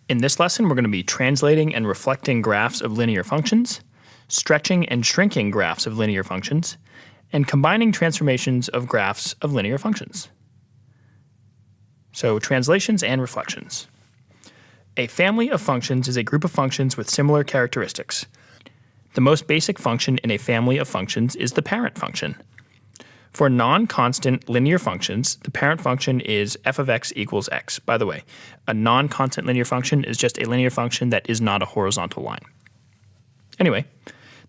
In this lesson, we're going to be translating and reflecting graphs of linear functions, stretching and shrinking graphs of linear functions, and combining transformations of graphs of linear functions. So, translations and reflections. A family of functions is a group of functions with similar characteristics. The most basic function in a family of functions is the parent function. For non-constant linear functions, the parent function is f of x equals x. By the way, a non-constant linear function is just a linear function that is not a horizontal line. Anyway,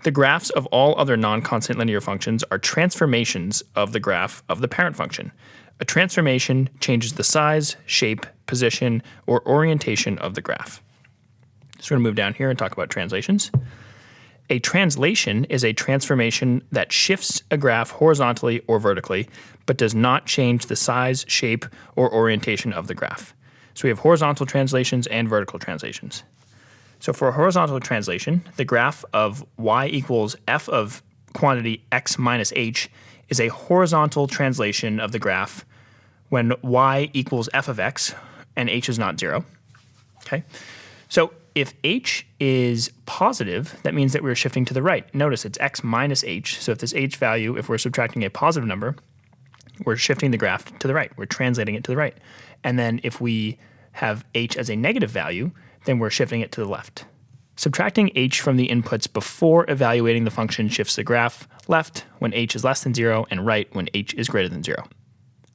the graphs of all other non-constant linear functions are transformations of the graph of the parent function. A transformation changes the size, shape, position, or orientation of the graph. So we're going to move down here and talk about translations. A translation is a transformation that shifts a graph horizontally or vertically, but does not change the size, shape, or orientation of the graph. So we have horizontal translations and vertical translations. So for a horizontal translation, the graph of y equals f of quantity x minus h is a horizontal translation of the graph when y equals f of x and h is not 0. Okay? So if h is positive, that means that we're shifting to the right. Notice it's x minus h. So if this h value, if we're subtracting a positive number, we're shifting the graph to the right. We're translating it to the right. And then if we have h as a negative value, then we're shifting it to the left. Subtracting h from the inputs before evaluating the function shifts the graph left when h is less than 0 and right when h is greater than 0.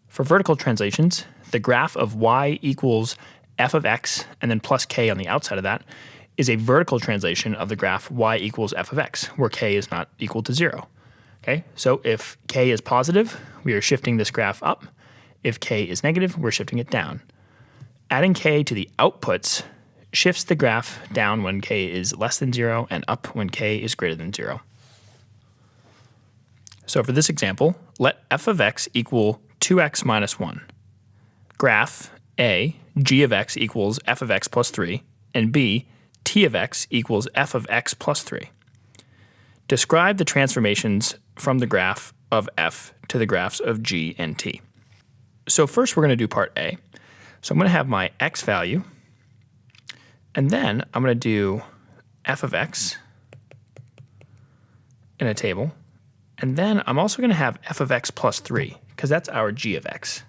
For vertical translations, the graph of y equals f of x and then plus k on the outside of that is a vertical translation of the graph y equals f of x, where k is not equal to 0. Okay, so if k is positive, we are shifting this graph up. If k is negative, we're shifting it down. Adding k to the outputs shifts the graph down when k is less than 0 and up when k is greater than 0. So for this example, let f of x equal 2x minus 1. Graph A, g of x equals f of x plus 3, and b, t of x equals f of x plus 3. Describe the transformations from the graph of f to the graphs of g and t. So first we're going to do part A. So I'm going to have my x value, and then I'm going to do f of x in a table, and then I'm also going to have f of x plus 3, because that's our g of x.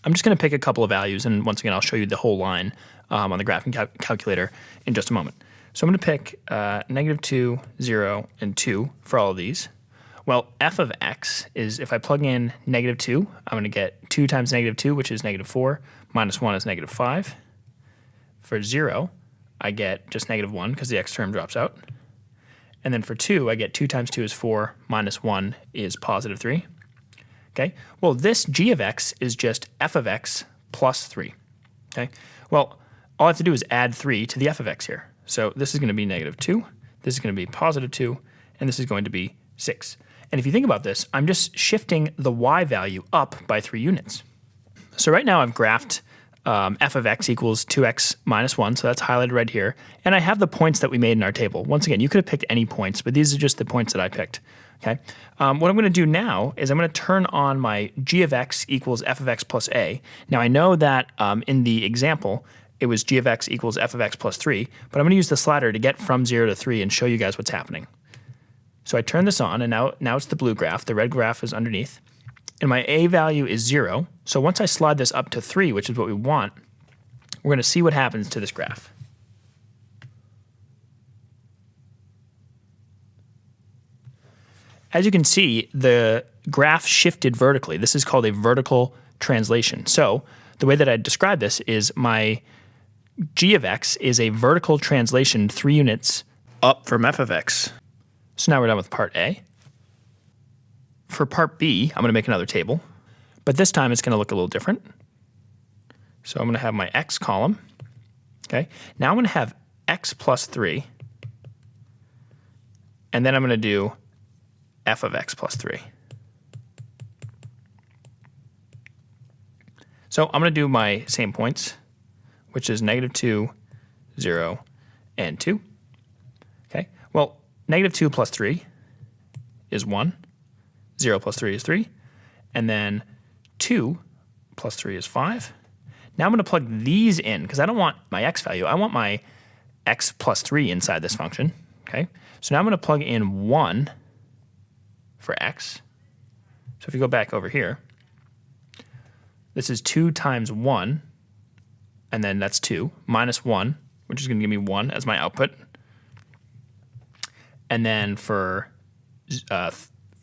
I'm just going to pick a couple of values, and once again, I'll show you the whole line on the graphing calculator in just a moment. So I'm going to pick -2, 0, and 2 for all of these. Well, f of x is, if I plug in -2, I'm going to get 2 times -2, which is -4, minus 1 is -5. For 0, I get just -1 because the x term drops out. And then for 2, I get 2 times 2 is 4, minus 1 is positive 3. Okay, well, this g of x is just f of x plus 3. Okay, well, all I have to do is add 3 to the f of x here. So this is going to be -2, this is going to be positive 2, and this is going to be 6. And if you think about this, I'm just shifting the y value up by 3 units. So right now I've graphed f of x equals 2x minus 1, so that's highlighted right here. And I have the points that we made in our table. Once again, you could have picked any points, but these are just the points that I picked. Okay. What I'm going to do now is I'm going to turn on my g of x equals f of x plus a. Now I know that in the example, it was g of x equals f of x plus 3, but I'm going to use the slider to get from 0 to 3 and show you guys what's happening. So I turn this on, and now it's the blue graph. The red graph is underneath. And my a value is 0. So once I slide this up to 3, which is what we want, we're going to see what happens to this graph. As you can see, the graph shifted vertically. This is called a vertical translation. So the way that I describe this is my g of x is a vertical translation 3 units up from f of x. So now we're done with part A. For part B, I'm going to make another table, but this time it's going to look a little different. So I'm going to have my x column. Okay. Now I'm going to have x plus 3, and then I'm going to do f of x plus 3. So I'm going to do my same points, which is -2, 0, and 2. Okay. Well, -2 plus 3 is 1. 0 plus 3 is 3. And then 2 plus 3 is 5. Now I'm going to plug these in because I don't want my x value. I want my x plus 3 inside this function. Okay, so now I'm going to plug in 1 for x. So if you go back over here, this is 2 times 1, and then that's 2, minus 1, which is going to give me 1 as my output. And then for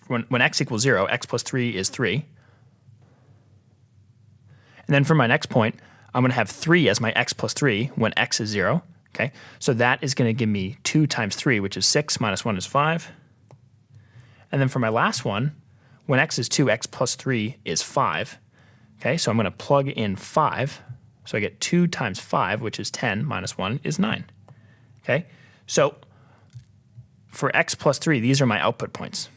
when x equals 0, x plus 3 is 3. And then for my next point, I'm going to have 3 as my x plus 3 when x is 0. Okay, so that is going to give me 2 times 3, which is 6, minus 1 is 5. And then for my last one, when x is 2, x plus 3 is 5. Okay, so I'm going to plug in 5. So I get 2 times 5, which is 10, minus 1 is 9. Okay, so for x plus 3, these are my output points.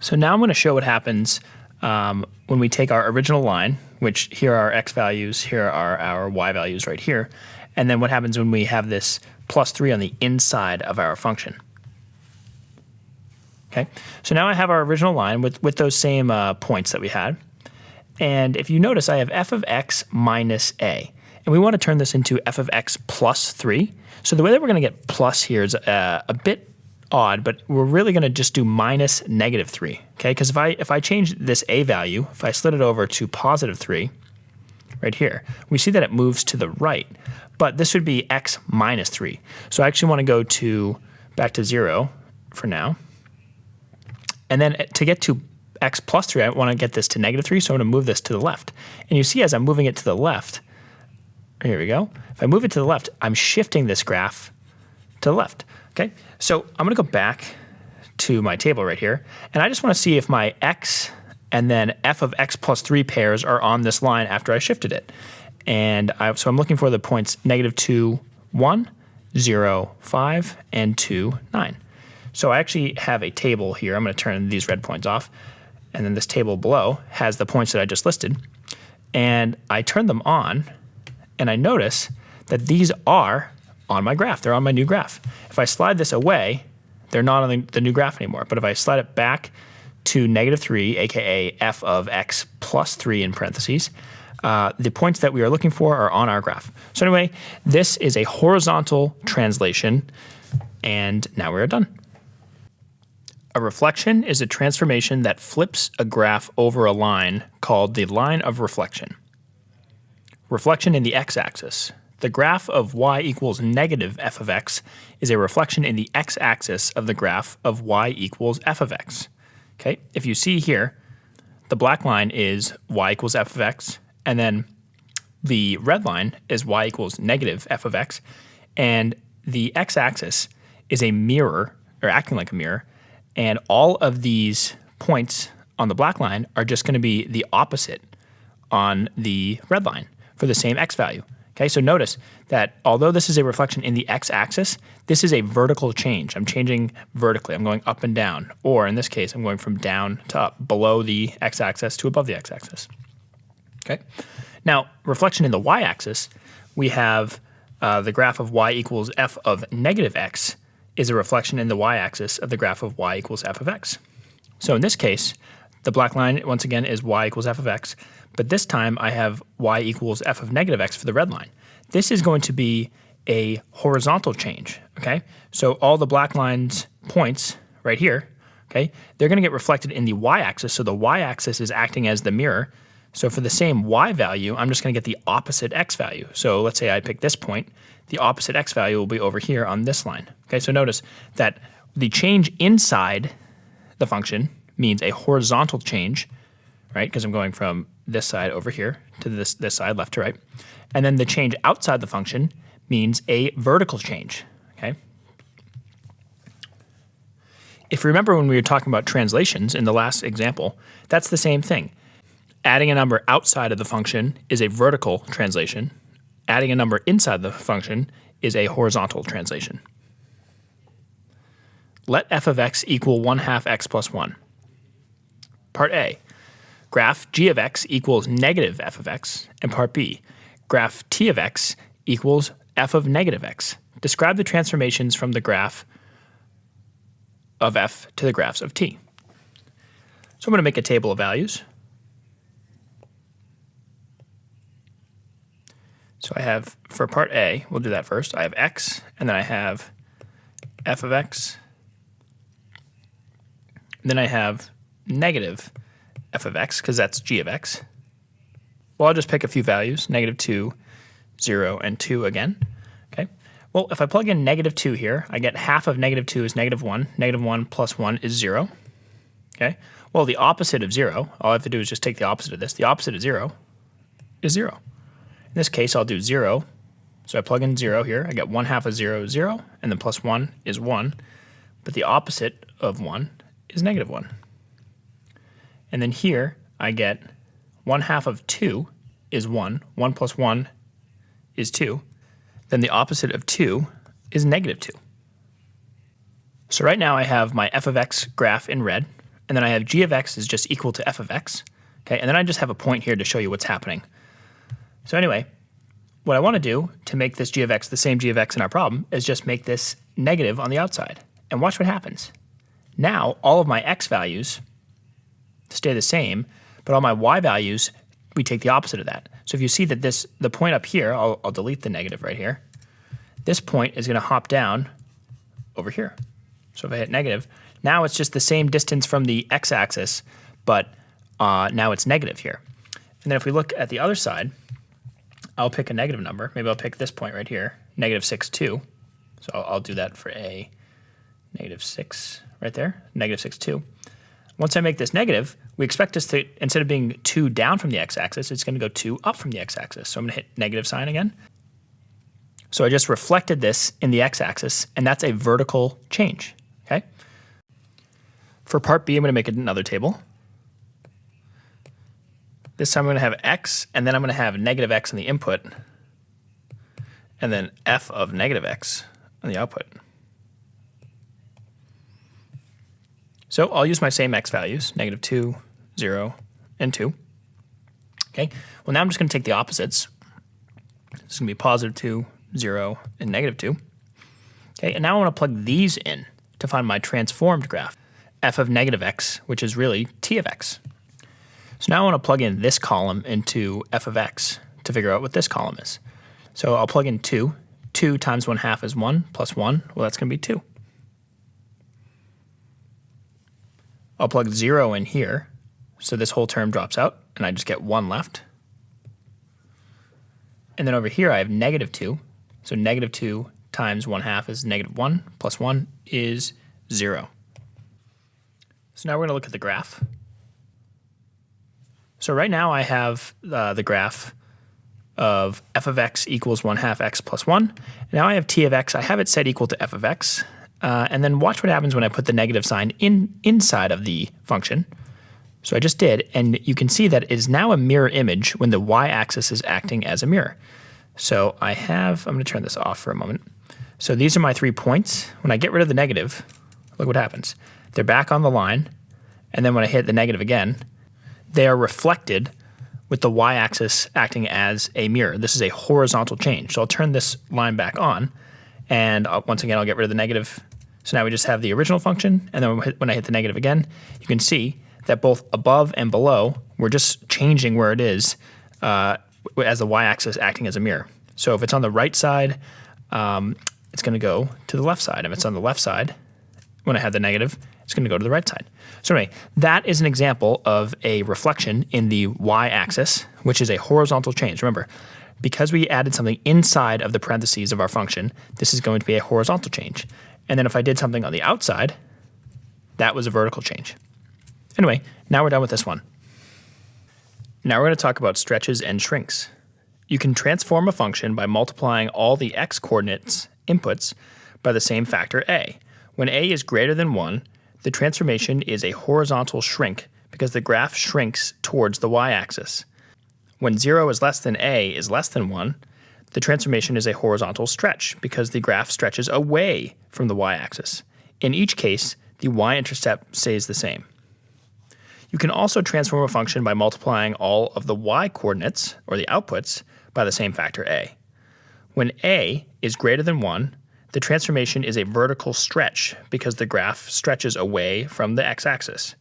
So now I'm going to show what happens when we take our original line, which here are our x values, here are our y values right here, and then what happens when we have this plus 3 on the inside of our function. Okay, so now I have our original line with those same points that we had. And if you notice, I have f of x minus a. And we want to turn this into f of x plus 3. So the way that we're going to get plus here is a bit odd, but we're really going to just do minus negative 3. Okay, because if I change this a value, if I slid it over to positive 3, right here, we see that it moves to the right. But this would be x minus 3. So I actually want to go back to 0 for now. And then to get to x plus 3, I want to get this to negative 3, so I'm going to move this to the left. And you see as I'm moving it to the left, here we go. If I move it to the left, I'm shifting this graph to the left. Okay, so I'm going to go back to my table right here, and I just want to see if my x and then f of x plus 3 pairs are on this line after I shifted it. And so I'm looking for the points negative 2, 1, 0, 5, and 2, 9. So I actually have a table here. I'm going to turn these red points off. And then this table below has the points that I just listed. And I turn them on, and I notice that these are on my graph. They're on my new graph. If I slide this away, they're not on the new graph anymore. But if I slide it back to negative 3, aka f of x plus 3 in parentheses, the points that we are looking for are on our graph. So anyway, this is a horizontal translation, and now we're done. A reflection is a transformation that flips a graph over a line called the line of reflection. Reflection in the x-axis. The graph of y equals negative f of x is a reflection in the x-axis of the graph of y equals f of x. Okay, if you see here, the black line is y equals f of x, and then the red line is y equals negative f of x, and the x-axis is a mirror, or acting like a mirror, and all of these points on the black line are just going to be the opposite on the red line for the same x value. Okay, so notice that although this is a reflection in the x-axis, this is a vertical change. I'm changing vertically. I'm going up and down, or in this case, I'm going from down to up, below the x-axis to above the x-axis. Okay, now reflection in the y-axis, we have the graph of y equals f of negative x is a reflection in the y-axis of the graph of y equals f of x. So in this case, the black line, once again, is y equals f of x, but this time I have y equals f of negative x for the red line. This is going to be a horizontal change, okay? So all the black lines points right here, okay, they're going to get reflected in the y-axis, so the y-axis is acting as the mirror. So for the same y value, I'm just going to get the opposite x value. So let's say I pick this point, the opposite x value will be over here on this line. Okay, so notice that the change inside the function means a horizontal change, right? Because I'm going from this side over here to this side, left to right. And then the change outside the function means a vertical change, okay? If you remember when we were talking about translations in the last example, that's the same thing. Adding a number outside of the function is a vertical translation. Adding a number inside the function is a horizontal translation. Let f of x equal 1/2 x plus 1. Part A, graph g of x equals negative f of x. And part B, graph t of x equals f of negative x. Describe the transformations from the graph of f to the graphs of t. So I'm going to make a table of values. So I have, for part A, we'll do that first. I have x, and then I have f of x. Then I have negative f of x, because that's g of x. Well, I'll just pick a few values, -2, 0, and 2 again. Okay. Well, if I plug in -2 here, I get half of -2 is -1. -1 plus 1 is 0. Okay. Well, the opposite of 0, all I have to do is just take the opposite of this. The opposite of 0 is 0. In this case, I'll do 0. So I plug in 0 here. I get 1/2 of 0 is 0, and then plus 1 is 1. But the opposite of 1 is -1. And then here, I get 1/2 of 2 is 1. 1 plus 1 is 2. Then the opposite of 2 is -2. So right now I have my f of x graph in red, and then I have g of x is just equal to f of x. Okay, and then I just have a point here to show you what's happening. So anyway, what I want to do to make this g of x the same g of x in our problem is just make this negative on the outside. And watch what happens. Now all of my x values stay the same, but all my y values, we take the opposite of that. So if you see that the point up here, I'll delete the negative right here. This point is going to hop down over here. So if I hit negative, now it's just the same distance from the x-axis, but now it's negative here. And then if we look at the other side, I'll pick a negative number. Maybe I'll pick this point right here, -6, 2. So I'll do that for a -6 right there, -6, 2. Once I make this negative, we expect this to, instead of being 2 down from the x-axis, it's going to go 2 up from the x-axis. So I'm going to hit negative sign again. So I just reflected this in the x-axis, and that's a vertical change. Okay. For part B, I'm going to make another table. This time I'm going to have x, and then I'm going to have negative x in the input, and then f of negative x on the output. So I'll use my same x values, -2, 0, and 2. Okay. Well, now I'm just going to take the opposites. This is going to be +2, 0, and -2. Okay. And now I want to plug these in to find my transformed graph, f of negative x, which is really t of x. So now I want to plug in this column into f of x to figure out what this column is. So I'll plug in 2. 2 times 1/2 is 1, plus 1. Well, that's going to be 2. I'll plug 0 in here, so this whole term drops out, and I just get 1 left. And then over here I have -2, so -2 times 1/2 is -1, plus 1 is 0. So now we're going to look at the graph. So right now I have the graph of f of x equals 1/2 x plus 1. Now I have t of x. I have it set equal to f of x. And then watch what happens when I put the negative sign inside of the function. So I just did, and you can see that it is now a mirror image when the y-axis is acting as a mirror. So I'm going to turn this off for a moment. So these are my 3 points. When I get rid of the negative, look what happens. They're back on the line, and then when I hit the negative again, they are reflected with the y-axis acting as a mirror. This is a horizontal change. So I'll turn this line back on, and once again I'll get rid of the negative. So now we just have the original function, and then when I hit the negative again, you can see that both above and below, we're just changing where it is as the y-axis acting as a mirror. So if it's on the right side, it's going to go to the left side. If it's on the left side, when I have the negative, it's going to go to the right side. So anyway, that is an example of a reflection in the y-axis, which is a horizontal change. Remember, because we added something inside of the parentheses of our function, this is going to be a horizontal change. And then if I did something on the outside, that was a vertical change. Anyway, now we're done with this one. Now we're going to talk about stretches and shrinks. You can transform a function by multiplying all the x coordinates inputs by the same factor a. When a is greater than 1, the transformation is a horizontal shrink because the graph shrinks towards the y-axis. When 0 is less than a is less than 1, the transformation is a horizontal stretch because the graph stretches away from the y-axis. In each case, the y-intercept stays the same. You can also transform a function by multiplying all of the y-coordinates, or the outputs, by the same factor a. When a is greater than 1, the transformation is a vertical stretch because the graph stretches away from the x-axis.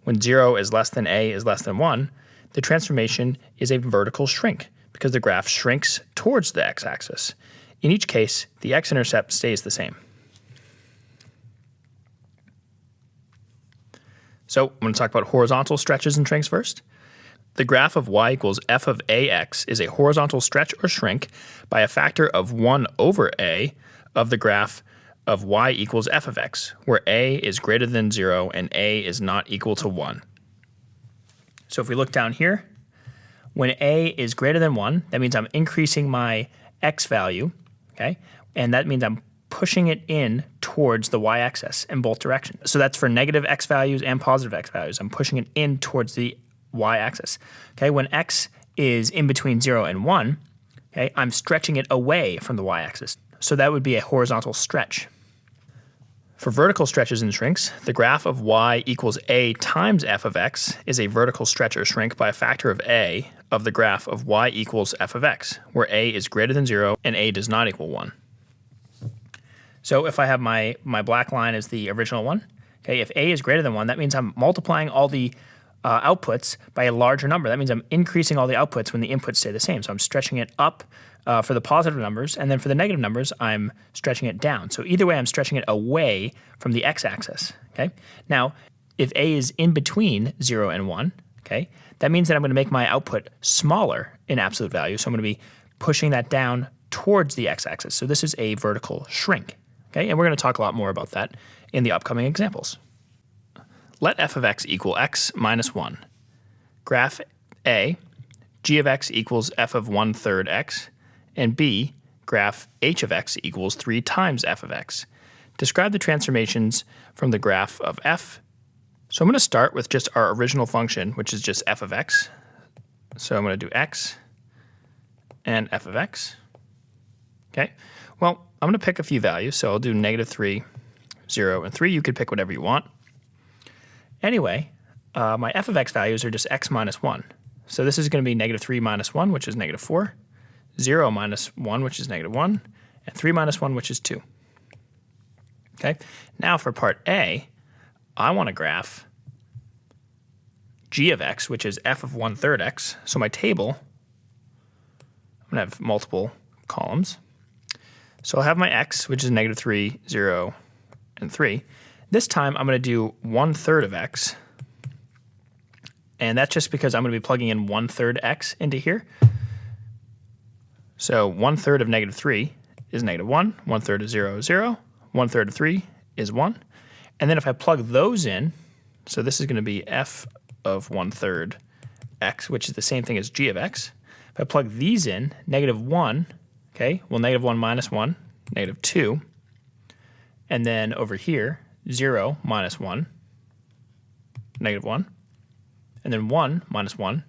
When 0 is less than a is less than 1, the transformation is a vertical shrink because the graph shrinks towards the x-axis. In each case, the x-intercept stays the same. So I'm going to talk about horizontal stretches and shrinks first. The graph of y equals f of ax is a horizontal stretch or shrink by a factor of 1 over a of the graph of y equals f of x, where a is greater than 0 and a is not equal to 1. So if we look down here, when a is greater than 1, that means I'm increasing my x value, okay? And that means I'm pushing it in towards the y-axis in both directions. So that's for negative x values and positive x values. I'm pushing it in towards the y-axis. Okay, when x is in between 0 and 1, okay, I'm stretching it away from the y-axis. So that would be a horizontal stretch. For vertical stretches and shrinks, the graph of y equals a times f of x is a vertical stretch or shrink by a factor of a of the graph of y equals f of x, where a is greater than 0 and a does not equal 1. So if I have my black line as the original one, okay, if a is greater than 1, that means I'm multiplying all the outputs by a larger number. That means I'm increasing all the outputs when the inputs stay the same. So I'm stretching it up for the positive numbers, and then for the negative numbers, I'm stretching it down. So either way, I'm stretching it away from the x-axis. Okay. Now, if a is in between 0 and 1, okay, that means that I'm going to make my output smaller in absolute value. So I'm going to be pushing that down towards the x-axis. So this is a vertical shrink. Okay, and we're going to talk a lot more about that in the upcoming examples. Let f of x equal x minus 1. Graph A, g of x equals f of 1/3 x, and B, graph h of x equals 3 times f of x. Describe the transformations from the graph of f. So I'm going to start with just our original function, which is just f of x. So I'm going to do x and f of x. Okay, well, I'm going to pick a few values. So I'll do -3, 0, and 3. You could pick whatever you want. Anyway, my f of x values are just x minus 1. So this is going to be -3 minus 1, which is -4, 0 minus 1, which is -1, and 3 minus 1, which is 2. Okay, now for part A, I want to graph g of x, which is f of 1/3 x. So my table, I'm going to have multiple columns. So I'll have my x, which is -3, 0, and 3. This time I'm going to do 1/3 of x. And that's just because I'm going to be plugging in 1/3 x into here. So 1/3 of -3 is -1, 1/3 of 0 is 0, 1/3 of 3 is 1. And then if I plug those in, so this is going to be f of 1/3 x, which is the same thing as g of x. If I plug these in, -1, okay, well, -1 minus 1, -2. And then over here, 0 minus 1, -1. And then 1 minus 1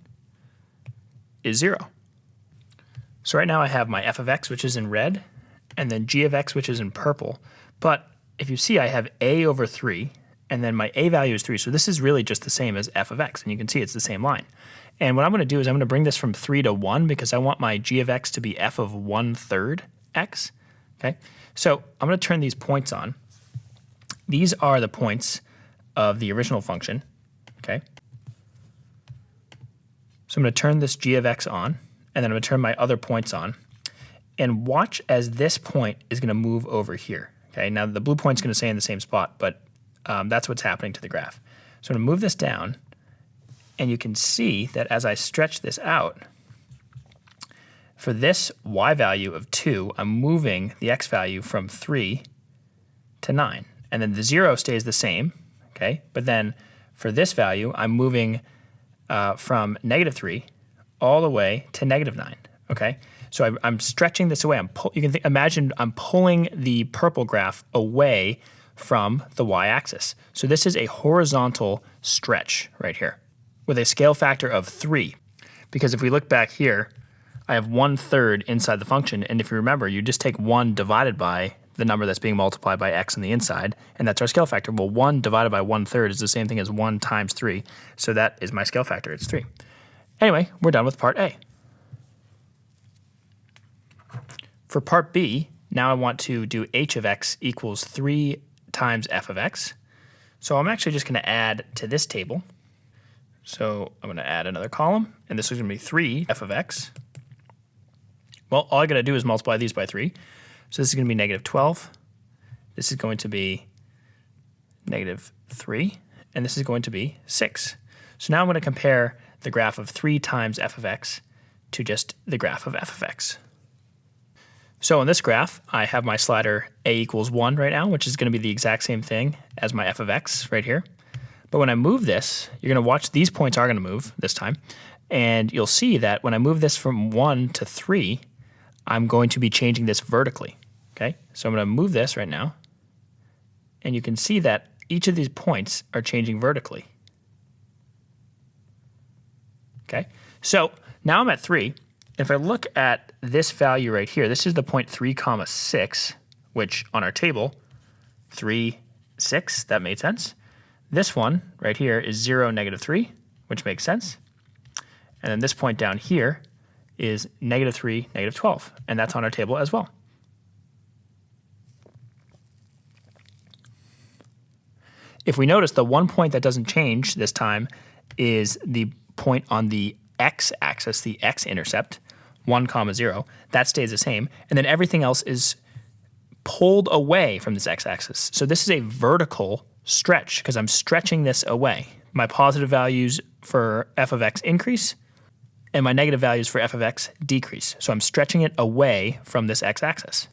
is 0. So right now I have my f of x, which is in red, and then g of x, which is in purple. But if you see, I have a over 3, and then my a value is 3. So this is really just the same as f of x, and you can see it's the same line. And what I'm going to do is I'm going to bring this from 3 to 1 because I want my g of x to be f of 1/3 x. Okay, so I'm going to turn these points on. These are the points of the original function. Okay, so I'm going to turn this g of x on, and then I'm going to turn my other points on. And watch as this point is going to move over here. Okay, now the blue point's going to stay in the same spot, but that's what's happening to the graph. So I'm going to move this down, and you can see that as I stretch this out, for this y value of 2, I'm moving the x value from 3 to 9. And then the 0 stays the same, okay? But then for this value, I'm moving from -3 all the way to -9, okay? So I'm stretching this away. You can imagine I'm pulling the purple graph away from the y-axis. So this is a horizontal stretch right here with a scale factor of 3. Because if we look back here, I have 1/3 inside the function. And if you remember, you just take 1 divided by the number that's being multiplied by x on the inside, and that's our scale factor. Well, 1 divided by 1/3 is the same thing as 1 times 3. So that is my scale factor. It's 3. Anyway, we're done with part A. For part B, now I want to do h of x equals 3 times f of x. So I'm actually just going to add to this table. So I'm going to add another column, and this is going to be 3 f of x. Well, all I got to do is multiply these by 3. So this is going to be negative 12. This is going to be negative 3. And this is going to be 6. So now I'm going to compare the graph of 3 times f of x to just the graph of f of x. So in this graph, I have my slider a equals 1 right now, which is going to be the exact same thing as my f of x right here. But when I move this, you're going to watch these points are going to move this time. And you'll see that when I move this from 1 to 3, I'm going to be changing this vertically. Okay, so I'm going to move this right now. And you can see that each of these points are changing vertically. Okay, so now I'm at 3. If I look at this value right here, this is the point 3 comma 6, which on our table, 3, 6, that made sense. This one right here is 0, negative 3, which makes sense. And then this point down here is negative 3, negative 12, and that's on our table as well. If we notice, the one point that doesn't change this time is the point on the x-axis, the x-intercept, 1 comma 0. That stays the same. And then everything else is pulled away from this x-axis. So this is a vertical stretch because I'm stretching this away. My positive values for f of x increase, and my negative values for f of x decrease. So I'm stretching it away from this x-axis.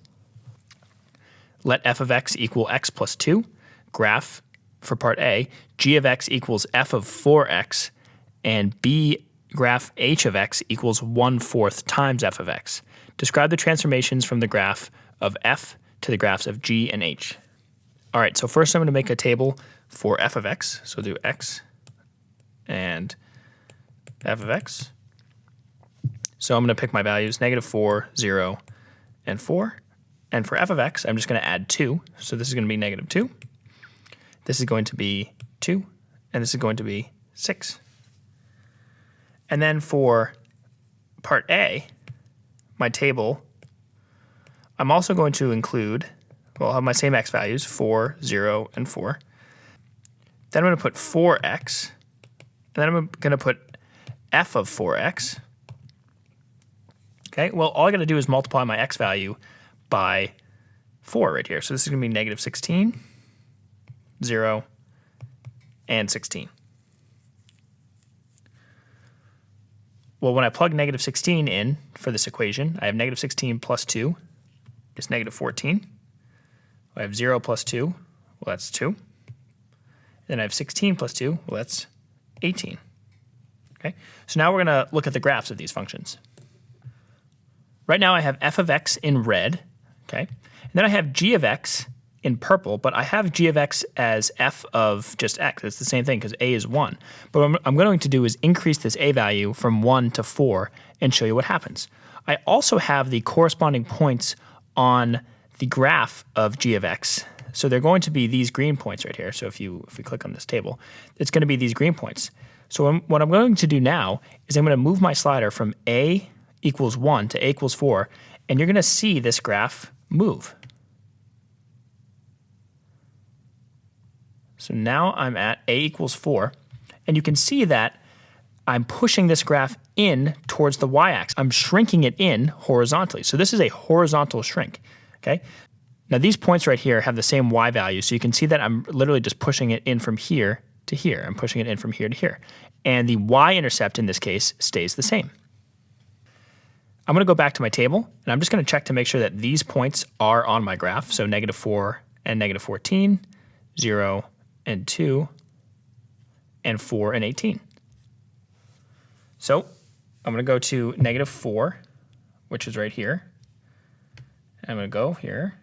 Let f of x equal x plus 2. Graph for part A, g of x equals f of 4x, and B graph h of x equals 1/4 times f of x. Describe the transformations from the graph of f to the graphs of g and h. All right, so first I'm going to make a table for f of x. So do x and f of x. So I'm going to pick my values, negative 4, 0, and 4. And for f of x, I'm just going to add 2. So this is going to be negative 2. This is going to be 2. And this is going to be 6. And then for part A, my table, I'm also going to include, well, I'll have my same x values, 4, 0, and 4. Then I'm going to put 4x. And then I'm going to put f of 4x. Okay, well, all I got to do is multiply my x value by 4 right here. So this is going to be negative 16, 0, and 16. Well, when I plug negative 16 in for this equation, I have negative 16 plus 2 is negative 14. I have 0 plus 2, well, that's 2. Then I have 16 plus 2, well, that's 18. Okay, so now we're going to look at the graphs of these functions. Right now I have f of x in red, okay? And then I have g of x in purple, but I have g of x as f of just x. It's the same thing because a is 1. But what I'm going to do is increase this a value from 1 to 4 and show you what happens. I also have the corresponding points on the graph of g of x. So they're going to be these green points right here. So if we click on this table, it's going to be these green points. So what I'm going to do now is I'm going to move my slider from a equals 1 to a equals 4, and you're going to see this graph move. So now I'm at a equals 4, and you can see that I'm pushing this graph in towards the y-axis. I'm shrinking it in horizontally. So this is a horizontal shrink, okay? Now these points right here have the same y value, so you can see that I'm literally just pushing it in from here to here. I'm pushing it in from here to here. And the y-intercept in this case stays the same. I'm going to go back to my table, and I'm just going to check to make sure that these points are on my graph. So negative 4 and negative 14, 0 and 2, and 4 and 18. So I'm going to go to negative 4, which is right here. And I'm going to go here.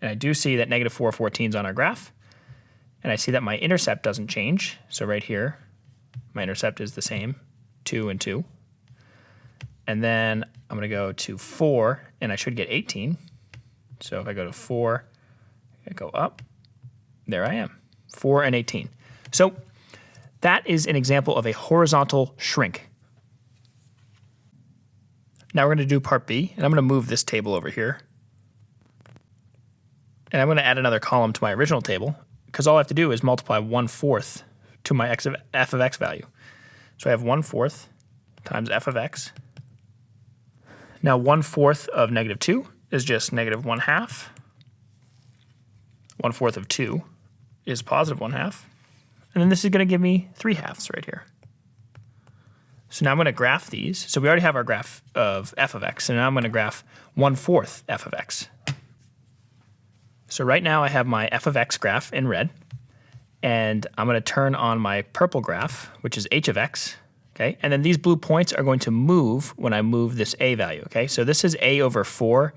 And I do see that negative 4, 14 is on our graph. And I see that my intercept doesn't change. So right here, my intercept is the same, 2 and 2. And then I'm going to go to 4, and I should get 18. So if I go to 4, I go up, there I am, 4 and 18. So that is an example of a horizontal shrink. Now we're going to do part B, and I'm going to move this table over here. And I'm going to add another column to my original table, because all I have to do is multiply 1/4 to my f of x value. So I have 1/4 times f of x Now 1/4 of negative 2 is just negative 1/2. 1/4 of 2 is positive 1/2. And then this is going to give me 3/2 right here. So now I'm going to graph these. So we already have our graph of f of x, and now I'm going to graph 1/4 f of x. So right now I have my f of x graph in red, and I'm going to turn on my purple graph, which is h of x. Okay, and then these blue points are going to move when I move this a value. Okay, so this is a over 4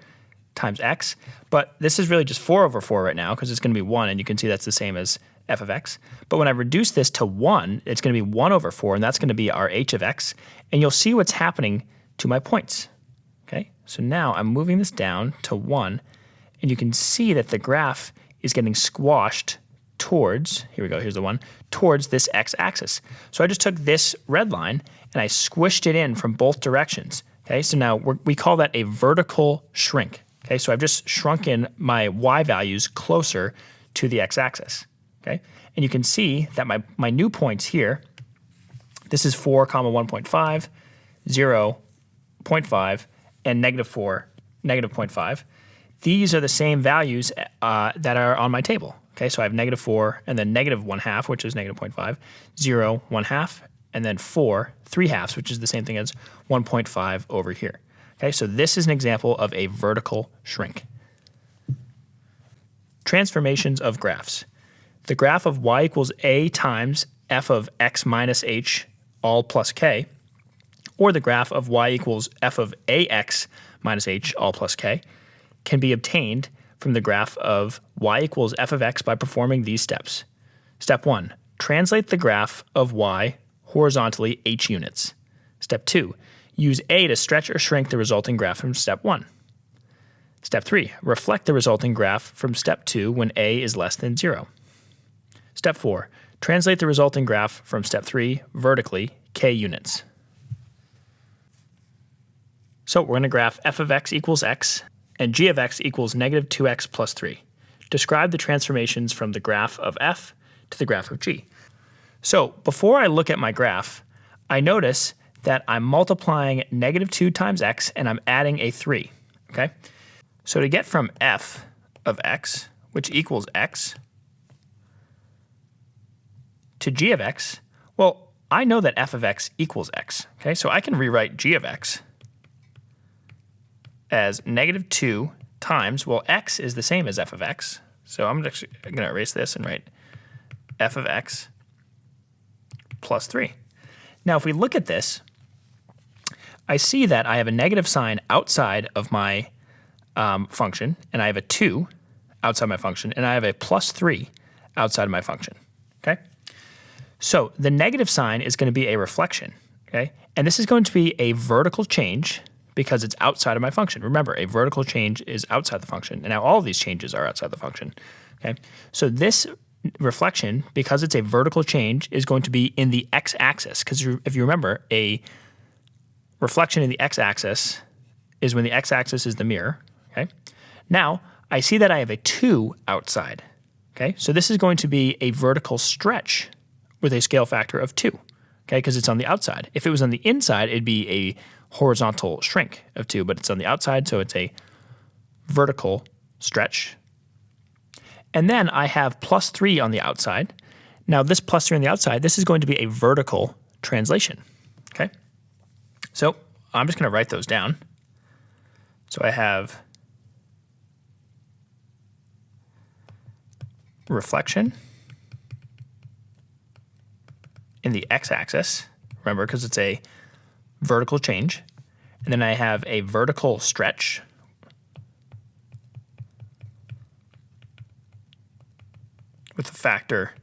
times x, but this is really just 4 over 4 right now because it's going to be 1, and you can see that's the same as f of x. But when I reduce this to 1, it's going to be 1 over 4, and that's going to be our h of x, and you'll see what's happening to my points. Okay, so now I'm moving this down to 1, and you can see that the graph is getting squashed towards, here we go, here's the one, towards this x-axis. So I just took this red line and I squished it in from both directions. Okay, so now we call that a vertical shrink. Okay, so I've just shrunk in my y values closer to the x-axis. Okay, and you can see that my new points here, this is 4, 1.5, 0, 0.5, and negative 4, negative 0.5. These are the same values that are on my table. Okay, so I have negative 4, and then negative 1/2, which is negative 0.5, 0, 1/2, and then 4, 3/2, which is the same thing as 1.5 over here. Okay, so this is an example of a vertical shrink. Transformations of graphs. The graph of y equals a times f of x minus h all plus k, or the graph of y equals f of ax minus h all plus k, can be obtained from the graph of y equals f of x by performing these steps. Step 1, translate the graph of y horizontally h units. Step 2, use a to stretch or shrink the resulting graph from step 1. Step 3, reflect the resulting graph from step 2 when a is less than 0. Step 4, translate the resulting graph from step 3 vertically k units. So we're going to graph f of x equals x, and g of x equals negative 2x plus 3. Describe the transformations from the graph of f to the graph of g. So before I look at my graph, I notice that I'm multiplying negative 2 times x and I'm adding a 3. Okay? So to get from f of x, which equals x, to g of x, well, I know that f of x equals x. Okay? So I can rewrite g of x as negative 2 times, well, x is the same as f of x. So I'm going to erase this and write f of x plus 3. Now, if we look at this, I see that I have a negative sign outside of my function, and I have a 2 outside my function, and I have a plus 3 outside of my function. Okay? So the negative sign is going to be a reflection. Okay? And this is going to be a vertical change because it's outside of my function. Remember, a vertical change is outside the function. And now all of these changes are outside the function. Okay? So this reflection, because it's a vertical change, is going to be in the x-axis. Because if you remember, a reflection in the x-axis is when the x-axis is the mirror. Okay? Now, I see that I have a 2 outside. Okay? So this is going to be a vertical stretch with a scale factor of 2. Okay? Because it's on the outside. If it was on the inside, it'd be a horizontal shrink of 2, but it's on the outside, so it's a vertical stretch. And then I have plus 3 on the outside. Now this plus 3 on the outside, this is going to be a vertical translation. Okay? So I'm just going to write those down. So I have reflection in the x-axis, remember, because it's a vertical change. And then I have a vertical stretch with a factor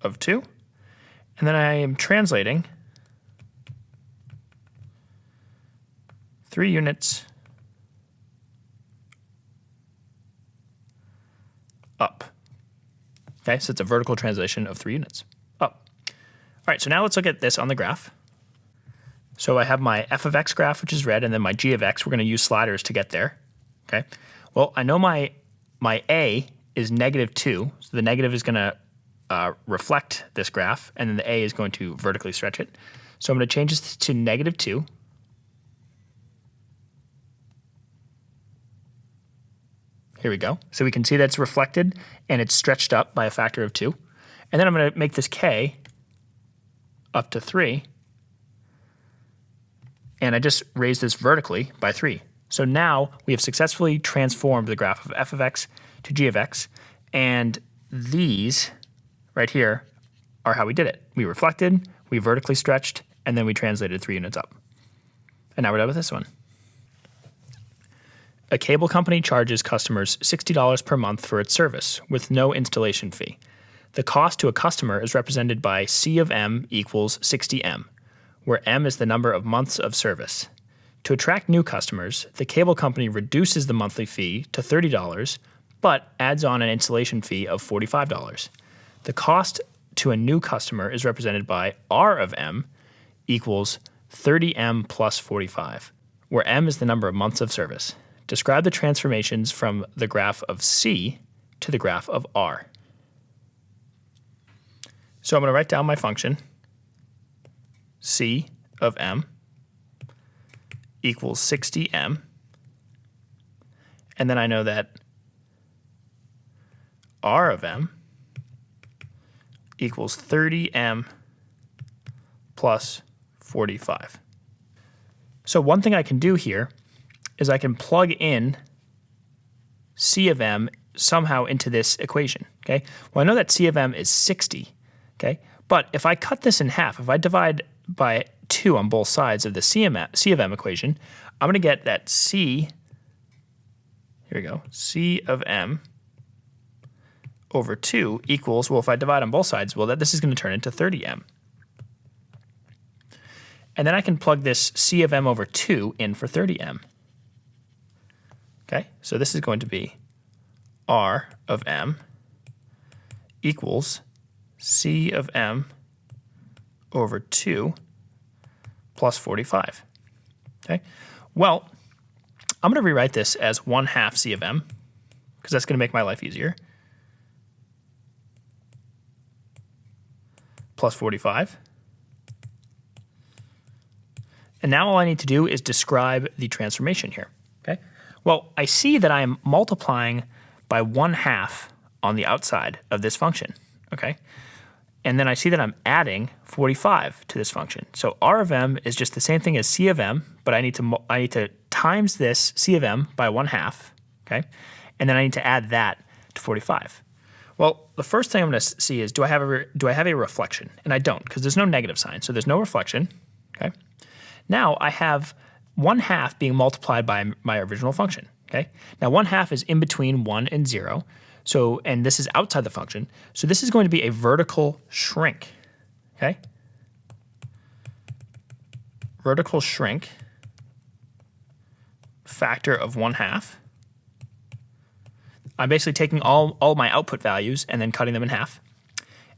of 2. And then I am translating 3 units up. Okay, so it's a vertical translation of 3 units up. All right, so now let's look at this on the graph. So I have my f of x graph, which is red, and then my g of x. We're going to use sliders to get there. Okay. Well, I know my a is negative 2, so the negative is going to reflect this graph, and then the a is going to vertically stretch it. So I'm going to change this to negative 2. Here we go. So we can see that it's reflected and it's stretched up by a factor of 2. And then I'm going to make this k up to 3. And I just raised this vertically by 3. So now we have successfully transformed the graph of f of x to g of x. And these right here are how we did it. We reflected, we vertically stretched, and then we translated 3 units up. And now we're done with this one. A cable company charges customers $60 per month for its service with no installation fee. The cost to a customer is represented by C of m equals 60m, where m is the number of months of service. To attract new customers, the cable company reduces the monthly fee to $30, but adds on an installation fee of $45. The cost to a new customer is represented by R of m equals 30m plus 45, where m is the number of months of service. Describe the transformations from the graph of C to the graph of R. So I'm going to write down my function, C of m equals 60m, and then I know that R of m equals 30m plus 45. So one thing I can do here is I can plug in C of m somehow into this equation, okay? Well, I know that C of m is 60, okay? But if I cut this in half, if I divide by 2 on both sides of the C of m equation, I'm going to get that C, here we go, C of m over 2 equals, well, if I divide on both sides, well, this is going to turn into 30m. And then I can plug this C of m over 2 in for 30m. Okay, so this is going to be R of m equals C of m over 2 plus 45. Okay, well, I'm going to rewrite this as 1/2 C of m because that's going to make my life easier. Plus 45. And now all I need to do is describe the transformation here. Okay. Well, I see that I am multiplying by 1/2 on the outside of this function, okay? And then I see that I'm adding 45 to this function. So R of m is just the same thing as C of m, but I need to times this C of m by 1/2, okay? And then I need to add that to 45. Well, the first thing I'm going to see is do I have a reflection? And I don't, because there's no negative sign, so there's no reflection, okay? Now I have 1/2 being multiplied by my original function, okay? Now 1/2 is in between 1 and 0, so, and this is outside the function, so this is going to be a vertical shrink, okay? Vertical shrink factor of 1/2. I'm basically taking all my output values and then cutting them in half.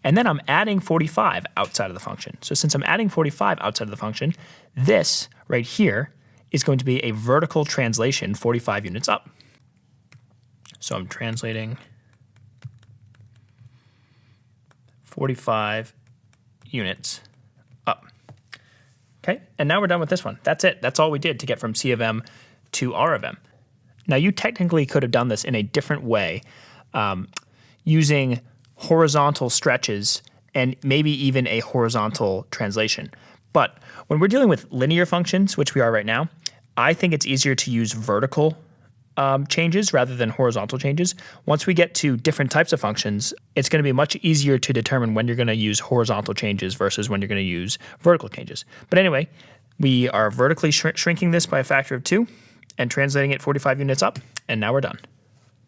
And then I'm adding 45 outside of the function. So since I'm adding 45 outside of the function, this right here is going to be a vertical translation 45 units up. So I'm translating 45 units up. Okay, and now we're done with this one. That's it. That's all we did to get from C of m to R of m. Now you technically could have done this in a different way, using horizontal stretches and maybe even a horizontal translation. But when we're dealing with linear functions, which we are right now, I think it's easier to use vertical changes rather than horizontal changes. Once we get to different types of functions, it's going to be much easier to determine when you're going to use horizontal changes versus when you're going to use vertical changes. But anyway, we are vertically shrinking this by a factor of 2 and translating it 45 units up, and now we're done.